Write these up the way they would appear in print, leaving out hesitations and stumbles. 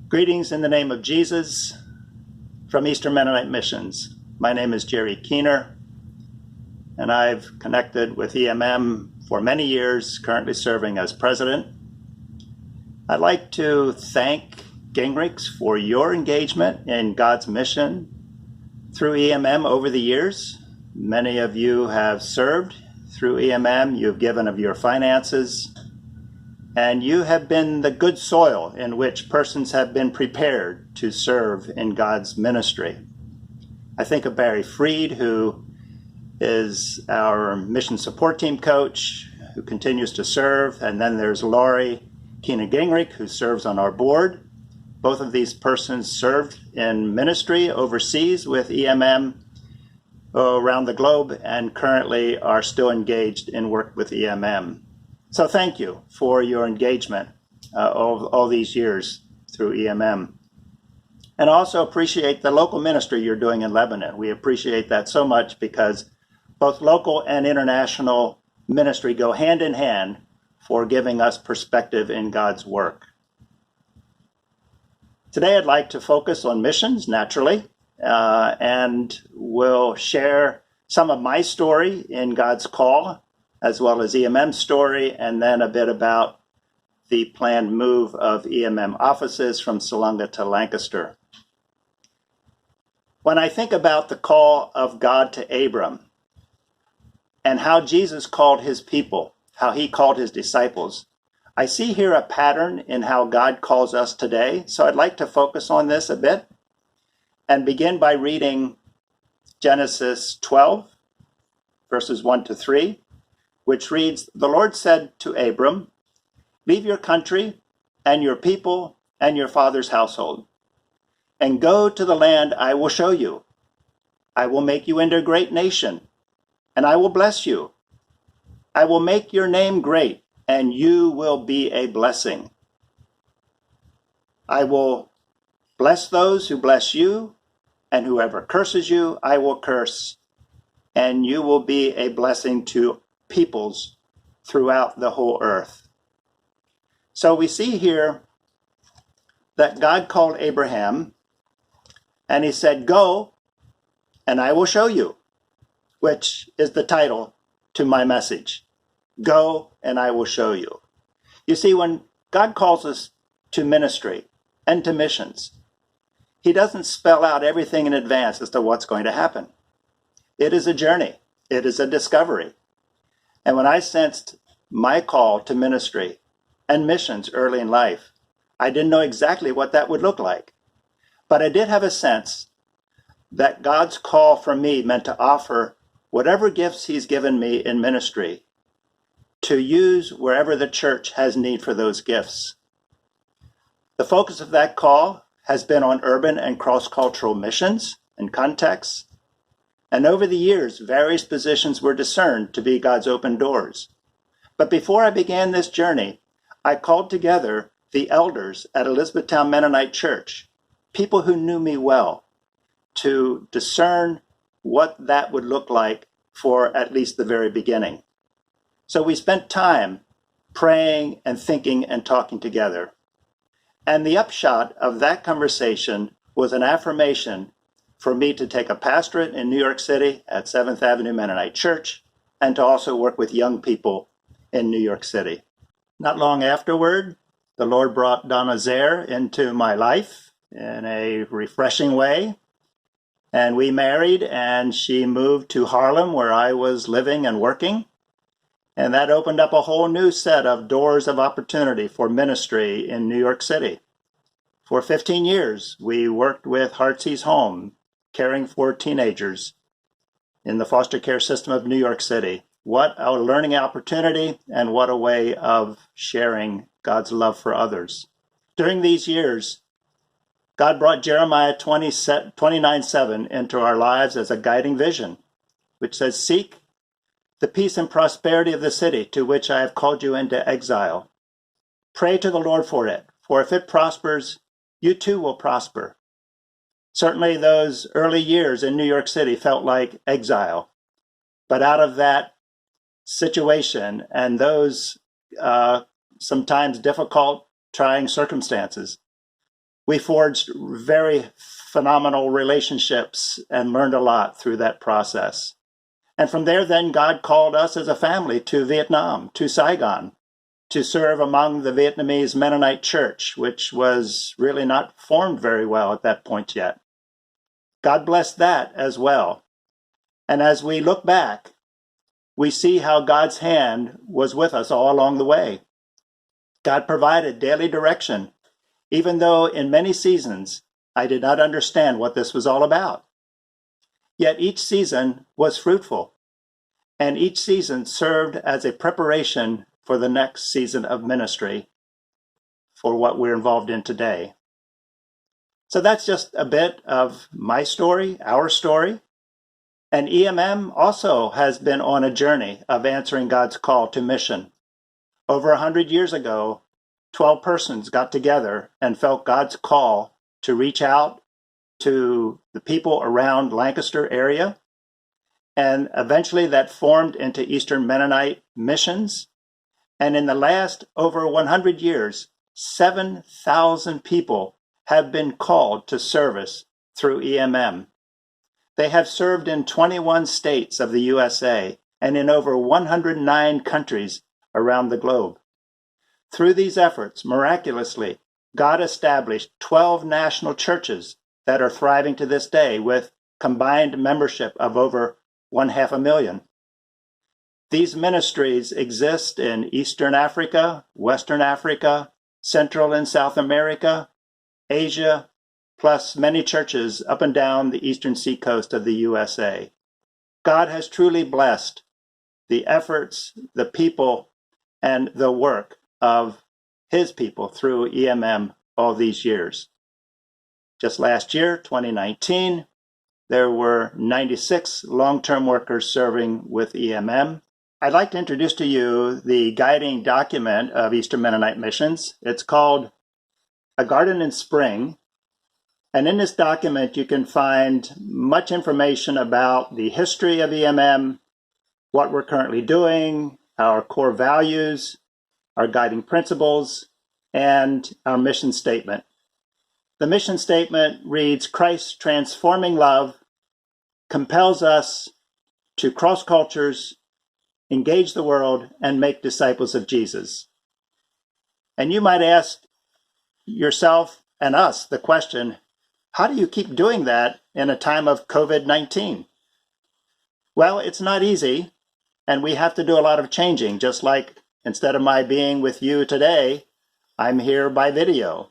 Greetings in the name of Jesus from Eastern Mennonite Missions. My name is Jerry Keener, and I've connected with EMM for many years, currently serving as president. I'd like to thank Gingrichs for your engagement in God's mission through EMM over the years. Many of you have served through EMM. You've given of your finances, and you have been the good soil in which persons have been prepared to serve in God's ministry. I think of Barry Freed, who is our mission support team coach, who continues to serve. And then there's Laurie Keena Gingrich, who serves on our board. Both of these persons served in ministry overseas with EMM around the globe and currently are still engaged in work with EMM. So thank you for your engagement all these years through EMM. And also appreciate the local ministry you're doing in Lebanon. We appreciate that so much because both local and international ministry go hand in hand for giving us perspective in God's work. Today I'd like to focus on missions, naturally, and we'll share some of my story in God's call, as well as EMM's story, and then a bit about the planned move of EMM offices from Salunga to Lancaster. When I think about the call of God to Abram and how Jesus called his people, how he called his disciples, I see here a pattern in how God calls us today. So I'd like to focus on this a bit and begin by reading Genesis 12, verses 1 to 3. Which reads, "The Lord said to Abram, leave your country and your people and your father's household, and go to the land I will show you. I will make you into a great nation, and I will bless you. I will make your name great, and you will be a blessing. I will bless those who bless you, and whoever curses you, I will curse, and you will be a blessing to peoples throughout the whole earth." So we see here that God called Abraham and he said, "Go and I will show you," which is the title to my message. Go and I will show you. You see, when God calls us to ministry and to missions, he doesn't spell out everything in advance as to what's going to happen. It is a journey. It is a discovery. And when I sensed my call to ministry and missions early in life, I didn't know exactly what that would look like. But I did have a sense that God's call for me meant to offer whatever gifts he's given me in ministry to use wherever the church has need for those gifts. The focus of that call has been on urban and cross-cultural missions and contexts. And over the years, various positions were discerned to be God's open doors. But before I began this journey, I called together the elders at Elizabethtown Mennonite Church, people who knew me well, to discern what that would look like for at least the very beginning. So we spent time praying and thinking and talking together. And the upshot of that conversation was an affirmation for me to take a pastorate in New York City at 7th Avenue Mennonite Church, and to also work with young people in New York City. Not long afterward, the Lord brought Donna Zare into my life in a refreshing way, and we married, and she moved to Harlem, where I was living and working, and that opened up a whole new set of doors of opportunity for ministry in New York City. For 15 years, we worked with Heartsease Home, caring for teenagers in the foster care system of New York City. What a learning opportunity, and what a way of sharing God's love for others. During these years, God brought Jeremiah 29:7 into our lives as a guiding vision, which says, "Seek the peace and prosperity of the city to which I have called you into exile. Pray to the Lord for it, for if it prospers, you too will prosper." Certainly those early years in New York City felt like exile. But out of that situation and those sometimes difficult, trying circumstances, We forged very phenomenal relationships and learned a lot through that process. And from there, then, God called us as a family to Vietnam, to Saigon, to serve among the Vietnamese Mennonite church, which was really not formed very well at that point yet. God blessed that as well. And as we look back, we see how God's hand was with us all along the way. God provided daily direction, even though in many seasons I did not understand what this was all about. Yet each season was fruitful, and each season served as a preparation for the next season of ministry for what we're involved in today. So that's just a bit of my story, our story. And EMM also has been on a journey of answering God's call to mission. Over 100 years ago, 12 persons got together and felt God's call to reach out to the people around Lancaster area. And eventually that formed into Eastern Mennonite missions. And in the last over 100 years, 7,000 people have been called to service through EMM. They have served in 21 states of the USA and in over 109 countries around the globe. Through these efforts, miraculously, God established 12 national churches that are thriving to this day with combined membership of over 500,000. These ministries exist in Eastern Africa, Western Africa, Central and South America, Asia, plus many churches up and down the eastern seacoast of the USA. God has truly blessed the efforts, the people, and the work of his people through EMM all these years. Just last year, 2019, there were 96 long-term workers serving with EMM. I'd like to introduce to you the guiding document of Eastern Mennonite Missions. It's called A Garden in Spring. And in this document, you can find much information about the history of EMM, what we're currently doing, our core values, our guiding principles, and our mission statement. The mission statement reads, Christ's transforming love compels us to cross cultures, engage the world, and make disciples of Jesus. And you might ask yourself and us the question, how do you keep doing that in a time of COVID-19? Well, it's not easy, and we have to do a lot of changing, just like instead of my being with you today, I'm here by video.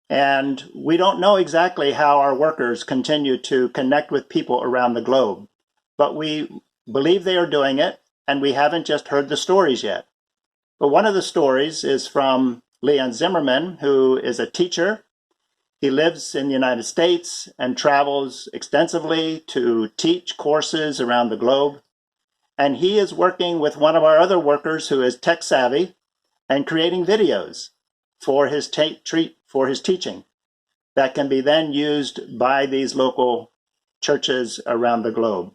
And we don't know exactly how our workers continue to connect with people around the globe, but we believe they are doing it, and we haven't just heard the stories yet. But one of the stories is from Leon Zimmerman, who is a teacher. He lives in the United States and travels extensively to teach courses around the globe. And he is working with one of our other workers who is tech savvy and creating videos for his teaching that can be then used by these local churches around the globe.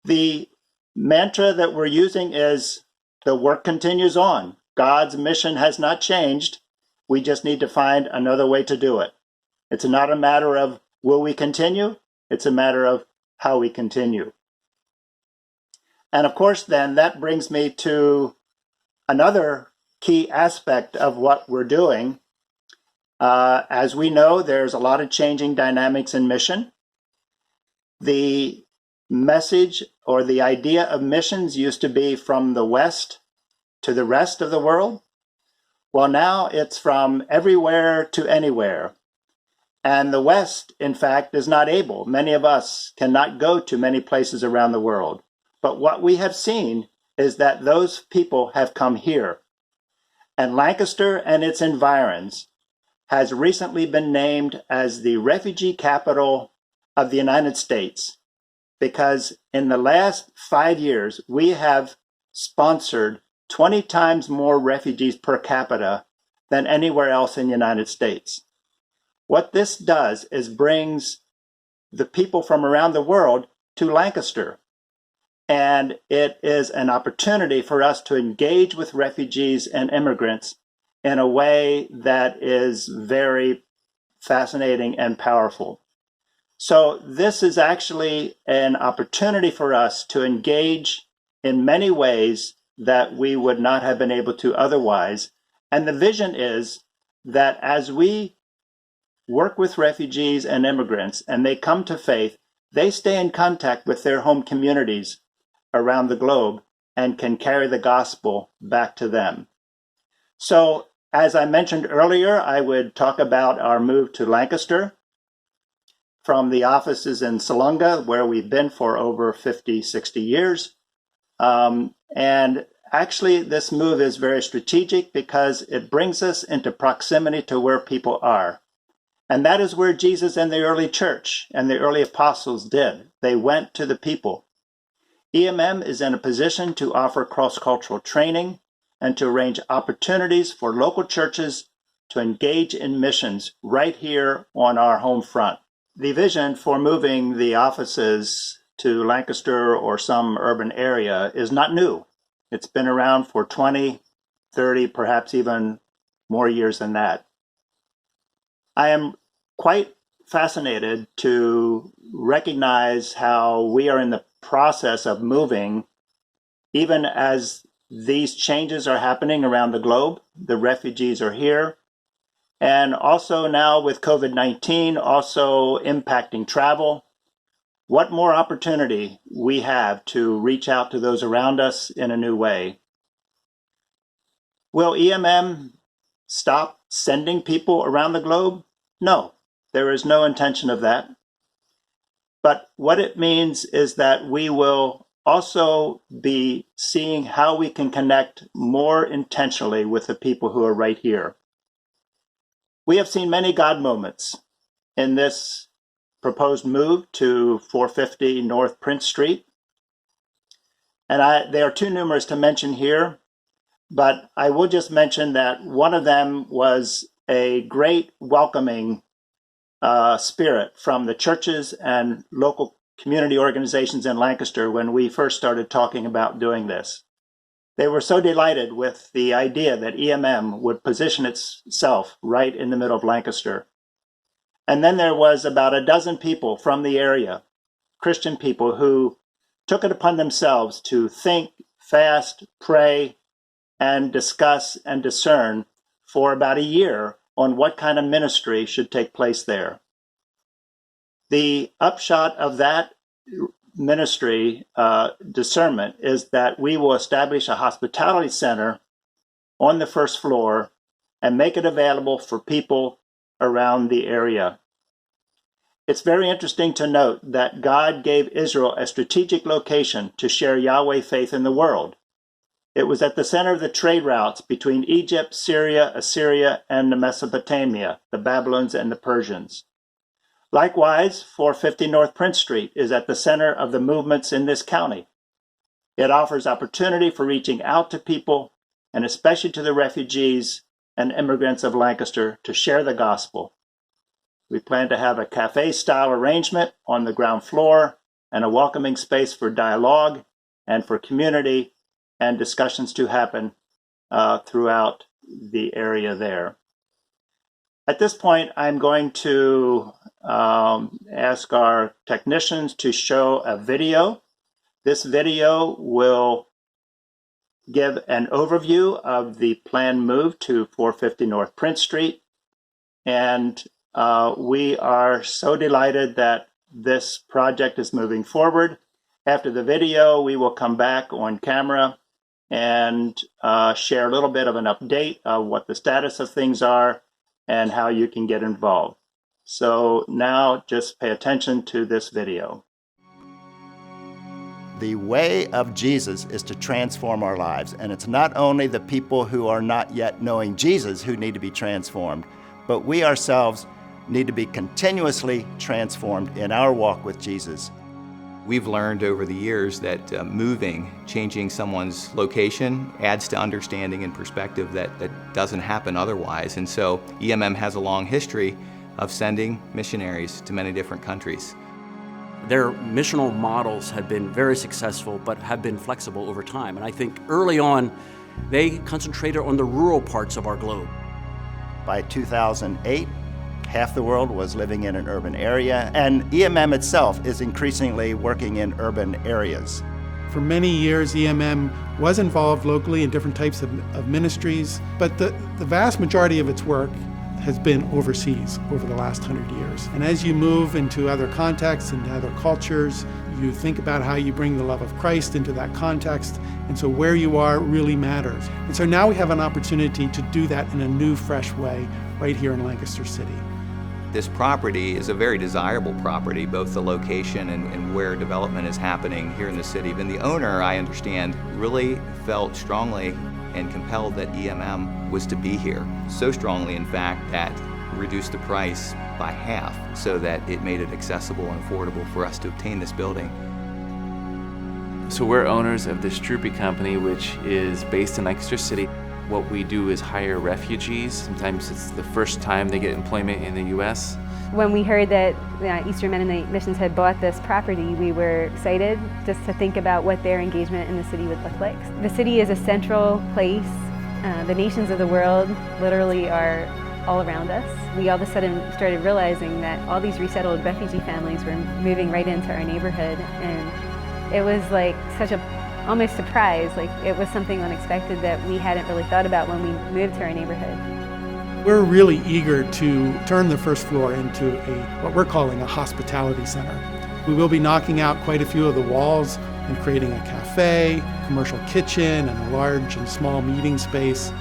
The mantra that we're using is the work continues on. God's mission has not changed. We just need to find another way to do it. It's not a matter of will we continue? It's a matter of how we continue. And of course, then that brings me to another key aspect of what we're doing. As we know, there's a lot of changing dynamics in mission. The message or the idea of missions used to be from the West to the rest of the world. Well, now it's from everywhere to anywhere. And the West, in fact, is not able. Many of us cannot go to many places around the world. But what we have seen is that those people have come here. And Lancaster and its environs has recently been named as the refugee capital of the United States, because in the last 5 years, we have sponsored 20 times more refugees per capita than anywhere else in the United States. What this does is brings the people from around the world to Lancaster. And it is an opportunity for us to engage with refugees and immigrants in a way that is very fascinating and powerful. So this is actually an opportunity for us to engage in many ways that we would not have been able to otherwise. And the vision is that as we work with refugees and immigrants and they come to faith, they stay in contact with their home communities around the globe and can carry the gospel back to them. So, as I mentioned earlier, I would talk about our move to Lancaster from the offices in Salunga, where we've been for over 50, 60 years. And actually, this move is very strategic because it brings us into proximity to where people are. And that is where Jesus and the early church and the early apostles did. They went to the people. EMM is in a position to offer cross-cultural training and to arrange opportunities for local churches to engage in missions right here on our home front. The vision for moving the offices to Lancaster or some urban area is not new. It's been around for 20, 30, perhaps even more years than that. I am quite fascinated to recognize how we are in the process of moving, even as these changes are happening around the globe. The refugees are here. And also now with COVID-19 also impacting travel, what more opportunity we have to reach out to those around us in a new way. Will EMM stop sending people around the globe? No, there is no intention of that. But what it means is that we will also be seeing how we can connect more intentionally with the people who are right here. We have seen many God moments in this proposed move to 450 North Prince Street. And they are too numerous to mention here, but I will just mention that one of them was a great welcoming spirit from the churches and local community organizations in Lancaster when we first started talking about doing this. They were so delighted with the idea that EMM would position itself right in the middle of Lancaster. And then there was about a dozen people from the area, Christian people, who took it upon themselves to think, fast, pray, and discuss and discern for about a year on what kind of ministry should take place there. The upshot of that ministry discernment is that we will establish a hospitality center on the first floor and make it available for people around the area. It's very interesting to note that God gave Israel a strategic location to share Yahweh faith in the world. It was at the center of the trade routes between Egypt, Syria, Assyria, and Mesopotamia, the Babylons and the Persians. Likewise, 450 North Prince Street is at the center of the movements in this county. It offers opportunity for reaching out to people, and especially to the refugees and immigrants of Lancaster, to share the gospel. We plan to have a cafe-style arrangement on the ground floor and a welcoming space for dialogue and for community and discussions to happen throughout the area there. At this point, I'm going to ask our technicians to show a video. This video will give an overview of the planned move to 450 North Prince Street. And we are so delighted that this project is moving forward. After the video, we will come back on camera and share a little bit of an update of what the status of things are and how you can get involved. So now just pay attention to this video. The way of Jesus is to transform our lives. And it's not only the people who are not yet knowing Jesus who need to be transformed, but we ourselves need to be continuously transformed in our walk with Jesus. We've learned over the years that changing someone's location adds to understanding and perspective that doesn't happen otherwise. And so EMM has a long history of sending missionaries to many different countries. Their missional models have been very successful, but have been flexible over time. And I think early on, They concentrated on the rural parts of our globe. By 2008, half the world was living in an urban area, and EMM itself is increasingly working in urban areas. For many years, EMM was involved locally in different types of ministries, but the vast majority of its work has been overseas over the last 100 years. And as you move into other contexts, into other cultures, you think about how you bring the love of Christ into that context, and so where you are really matters. And so now we have an opportunity to do that in a new, fresh way right here in Lancaster City. This property is a very desirable property, both the location and where development is happening here in the city. And the owner, I understand, really felt strongly and compelled that EMM was to be here. So strongly, in fact, that reduced the price by half so that it made it accessible and affordable for us to obtain this building. So we're owners of this Droopy company, which is based in Lancaster City. What we do is hire refugees. Sometimes it's the first time they get employment in the U.S. When we heard that Eastern Mennonite Missions had bought this property, we were excited just to think about what their engagement in the city would look like. The city is a central place. The nations of the world literally are all around us. We all of a sudden started realizing that all these resettled refugee families were moving right into our neighborhood, and it was like such a almost surprise, like it was something unexpected that we hadn't really thought about when we moved to our neighborhood. We're really eager to turn the first floor into what we're calling a hospitality center. We will be knocking out quite a few of the walls and creating a cafe, commercial kitchen, and a large and small meeting space.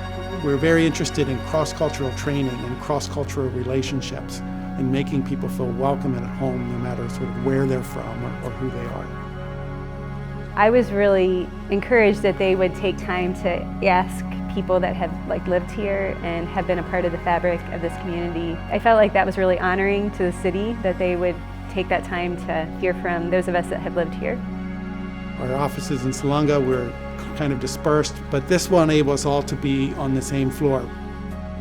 We're very interested in cross-cultural training and cross-cultural relationships and making people feel welcome and at home no matter sort of where they're from or who they are. I was really encouraged that they would take time to ask people that have lived here and have been a part of the fabric of this community. I felt like that was really honoring to the city, that they would take that time to hear from those of us that have lived here. Our offices in Salunga were kind of dispersed, but this will enable us all to be on the same floor.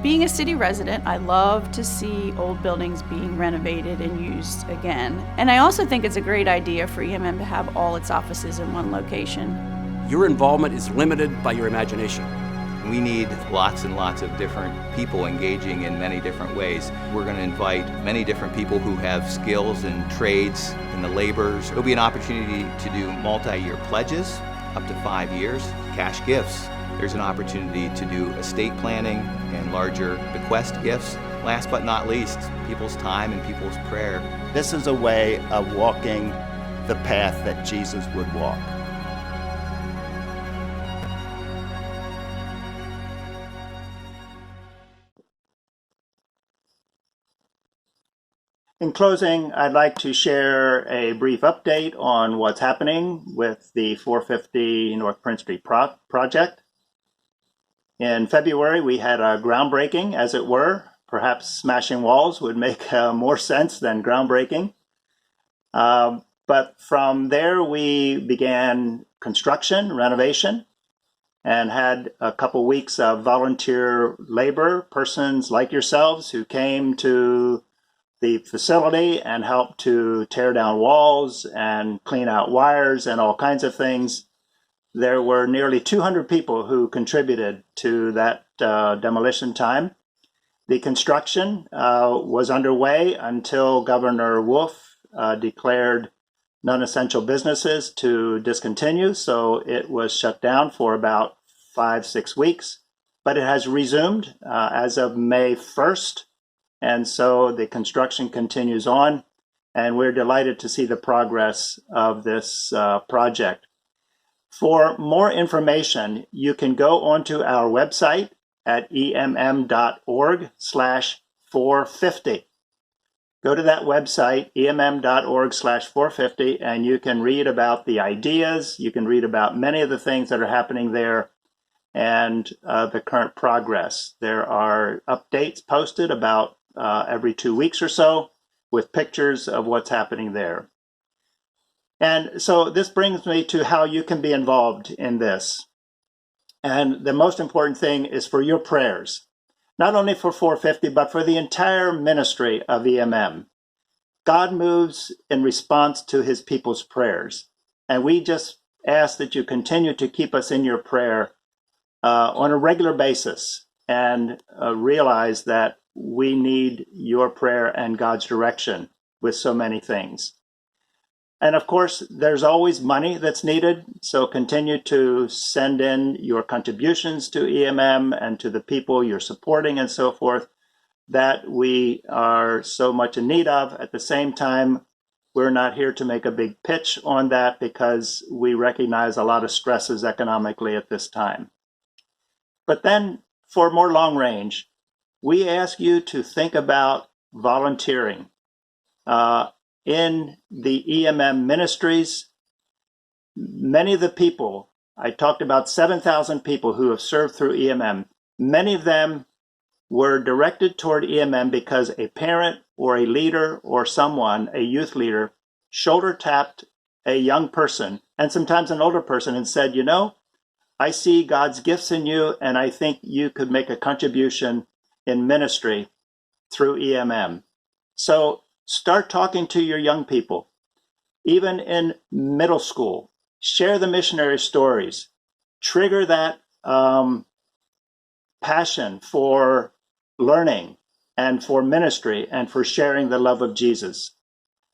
Being a city resident, I love to see old buildings being renovated and used again. And I also think it's a great idea for EMM to have all its offices in one location. Your involvement is limited by your imagination. We need lots and lots of different people engaging in many different ways. We're going to invite many different people who have skills and trades in the labors. There'll be an opportunity to do multi-year pledges, up to 5 years, cash gifts. There's an opportunity to do estate planning and larger bequest gifts. Last but not least, people's time and people's prayer. This is a way of walking the path that Jesus would walk. In closing, I'd like to share a brief update on what's happening with the 450 North Prince Street project. In February, we had a groundbreaking, as it were. Perhaps smashing walls would make more sense than groundbreaking. But from there, we began construction, renovation, and had a couple weeks of volunteer labor, persons like yourselves who came to the facility and helped to tear down walls and clean out wires and all kinds of things. There were nearly 200 people who contributed to that demolition time. The construction was underway until Governor Wolf declared non-essential businesses to discontinue, so it was shut down for about 5-6 weeks. But it has resumed as of May 1st, and so the construction continues on, and we're delighted to see the progress of this project. For more information, you can go onto our website at emm.org/450. Go to that website, emm.org/450, and you can read about the ideas. You can read about many of the things that are happening there and the current progress. There are updates posted about every 2 weeks or so with pictures of what's happening there. And so this brings me to how you can be involved in this. And the most important thing is for your prayers, not only for 450, but for the entire ministry of EMM. God moves in response to his people's prayers. And we just ask that you continue to keep us in your prayer on a regular basis and realize that we need your prayer and God's direction with so many things. And of course, there's always money that's needed. So continue to send in your contributions to EMM and to the people you're supporting and so forth that we are so much in need of. At the same time, we're not here to make a big pitch on that because we recognize a lot of stresses economically at this time. But then for more long range, we ask you to think about volunteering. In the EMM ministries, many of the people, I talked about 7,000 people who have served through EMM, many of them were directed toward EMM because a parent or a leader or someone, a youth leader, shoulder tapped a young person and sometimes an older person and said, you know, I see God's gifts in you and I think you could make a contribution in ministry through EMM. So start talking to your young people, even in middle school. Share the missionary stories. Trigger that passion for learning and for ministry and for sharing the love of Jesus.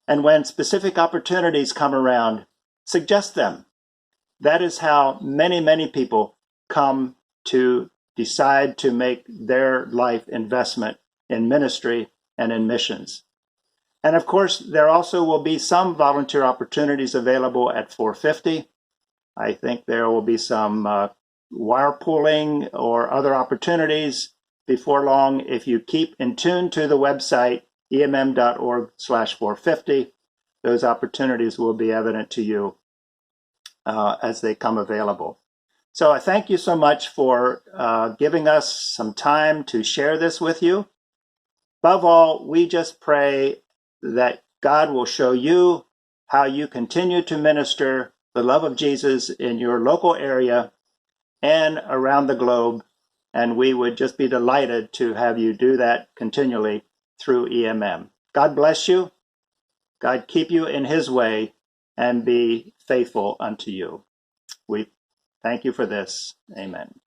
And when specific opportunities come around, suggest them. That is how many, many people come to decide to make their life investment in ministry and in missions. And of course, there also will be some volunteer opportunities available at 450. I think there will be some wire pulling or other opportunities before long. If you keep in tune to the website, emm.org/450, those opportunities will be evident to you as they come available. So I thank you so much for giving us some time to share this with you. Above all, we just pray that God will show you how you continue to minister the love of Jesus in your local area and around the globe. And we would just be delighted to have you do that continually through EMM. God bless you. God keep you in his way and be faithful unto you. We thank you for this. Amen.